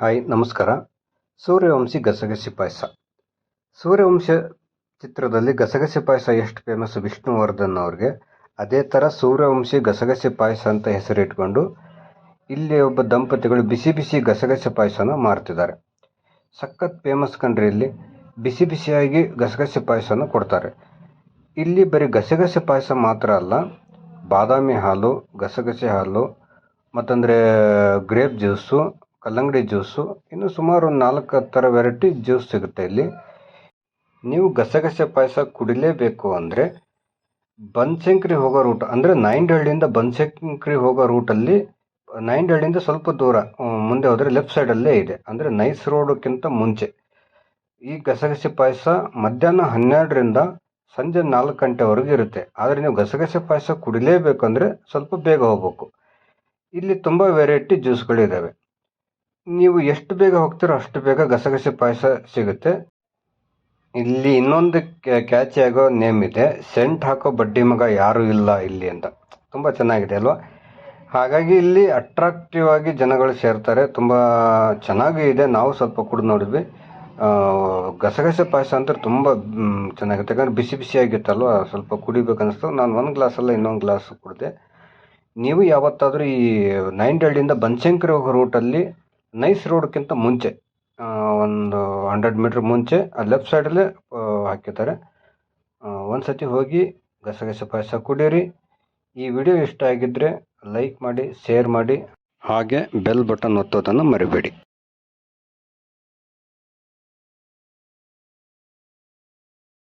Hi ನಮಸ್ಕಾರ. ಸೂರ್ಯವಂಶಿ ಗಸಗಸೆ ಪಾಯಸ. ಸೂರ್ಯವಂಶ ಚಿತ್ರದಲ್ಲಿ ಗಸಗಸೆ ಪಾಯಸ ಎಷ್ಟು ಫೇಮಸ್ ವಿಷ್ಣುವರ್ಧನ್ ಅವ್ರಿಗೆ, ಅದೇ ಥರ ಸೂರ್ಯವಂಶಿ ಗಸಗಸೆ ಪಾಯಸ ಅಂತ ಹೆಸರಿಟ್ಕೊಂಡು ಇಲ್ಲಿ ಒಬ್ಬ ದಂಪತಿಗಳು ಬಿಸಿ ಬಿಸಿ ಗಸಗಸೆ ಪಾಯಸನ ಮಾರ್ತಿದ್ದಾರೆ. ಸಖತ್ ಫೇಮಸ್ ಕಂಡ್ರಿ. ಇಲ್ಲಿ ಬಿಸಿ ಬಿಸಿಯಾಗಿ ಗಸಗಸೆ ಪಾಯಸನ ಕೊಡ್ತಾರೆ. ಇಲ್ಲಿ ಬರೀ ಗಸಗಸೆ ಪಾಯಸ ಮಾತ್ರ ಅಲ್ಲ, ಬಾದಾಮಿ ಹಾಲು, ಗಸಗಸೆ ಹಾಲು, ಮತ್ತಂದರೆ ಗ್ರೇಪ್ ಜ್ಯೂಸು, ಕಲ್ಲಂಗಡಿ ಜ್ಯೂಸು, ಇನ್ನು ಸುಮಾರು ಒಂದು 4 ಥರ ವೆರೈಟಿ ಜ್ಯೂಸ್ ಸಿಗುತ್ತೆ ಇಲ್ಲಿ. ನೀವು ಗಸಗಸೆ ಪಾಯಸ ಕುಡಿಲೇಬೇಕು ಅಂದರೆ ಬನಶಂಕರಿ ಹೋಗೋ ರೂಟ್ ಅಂದರೆ ನಾಯಂಡಹಳ್ಳಿಯಿಂದ ಬನಶಂಕರಿ ಹೋಗೋ ರೂಟಲ್ಲಿ, ನಾಯಂಡಹಳ್ಳಿಯಿಂದ ಸ್ವಲ್ಪ ದೂರ ಮುಂದೆ ಹೋದರೆ ಲೆಫ್ಟ್ ಸೈಡಲ್ಲೇ ಇದೆ, ಅಂದರೆ ನೈಸ್ ರೋಡ್ಕ್ಕಿಂತ ಮುಂಚೆ. ಈ ಗಸಗಸೆ ಪಾಯಸ ಮಧ್ಯಾಹ್ನ 12ರಿಂದ ಸಂಜೆ 4 ಗಂಟೆವರೆಗೂ ಇರುತ್ತೆ. ಆದರೆ ನೀವು ಗಸಗಸೆ ಪಾಯಸ ಕುಡಿಲೇಬೇಕಂದ್ರೆ ಸ್ವಲ್ಪ ಬೇಗ ಹೋಗಬೇಕು. ಇಲ್ಲಿ ತುಂಬ ವೆರೈಟಿ ಜ್ಯೂಸ್ಗಳಿದ್ದಾವೆ. ನೀವು ಎಷ್ಟು ಬೇಗ ಹೋಗ್ತೀರೋ ಅಷ್ಟು ಬೇಗ ಗಸಗಸೆ ಪಾಯಸ ಸಿಗುತ್ತೆ. ಇಲ್ಲಿ ಇನ್ನೊಂದು ಕ್ಯಾಚಿ ಆಗೋ ನೇಮ್ ಇದೆ, ಸೆಂಟ್ ಹಾಕೋ ಬಡ್ಡಿ ಮಗ ಯಾರೂ ಇಲ್ಲ ಇಲ್ಲಿ ಅಂತ. ತುಂಬ ಚೆನ್ನಾಗಿದೆ ಅಲ್ವಾ? ಹಾಗಾಗಿ ಇಲ್ಲಿ ಅಟ್ರಾಕ್ಟಿವ್ ಆಗಿ ಜನಗಳು ಸೇರ್ತಾರೆ. ತುಂಬ ಚೆನ್ನಾಗಿ ಇದೆ. ನಾವು ಸ್ವಲ್ಪ ಕುಡಿದು ನೋಡಿದ್ವಿ. ಗಸಗಸೆ ಪಾಯಸ ಅಂತ ತುಂಬ ಚೆನ್ನಾಗಿರುತ್ತೆ. ಯಾಕಂದರೆ ಬಿಸಿ ಬಿಸಿಯಾಗಿತ್ತಲ್ವ, ಸ್ವಲ್ಪ ಕುಡಿಬೇಕನ್ನಿಸ್ತು. ನಾನು ಒಂದು ಗ್ಲಾಸಲ್ಲ ಇನ್ನೊಂದು ಗ್ಲಾಸ್ ಕುಡಿದೆ. ನೀವು ಯಾವತ್ತಾದರೂ ಈ ನಾಯಂಡಹಳ್ಳಿಯಿಂದ ಬನಶಂಕರಿ ಹೋಗೋ ರೂಟಲ್ಲಿ ನೈಸ್ ರೋಡ್ಕ್ಕಿಂತ ಮುಂಚೆ ಒಂದು 100 ಮೀಟ್ರ್ ಮುಂಚೆ ಲೆಫ್ಟ್ ಸೈಡಲ್ಲೇ ಹಾಕಿದ್ದಾರೆ. ಒಂದು ಸತಿ ಹೋಗಿ ಗಸಗಸೆ ಪಾಯಸ ಕುಡೀರಿ. ಈ ವಿಡಿಯೋ ಇಷ್ಟ ಆಗಿದ್ದರೆ ಲೈಕ್ ಮಾಡಿ, ಶೇರ್ ಮಾಡಿ, ಹಾಗೆ ಬೆಲ್ ಬಟನ್ ಒತ್ತೋದನ್ನು ಮರಿಬೇಡಿ.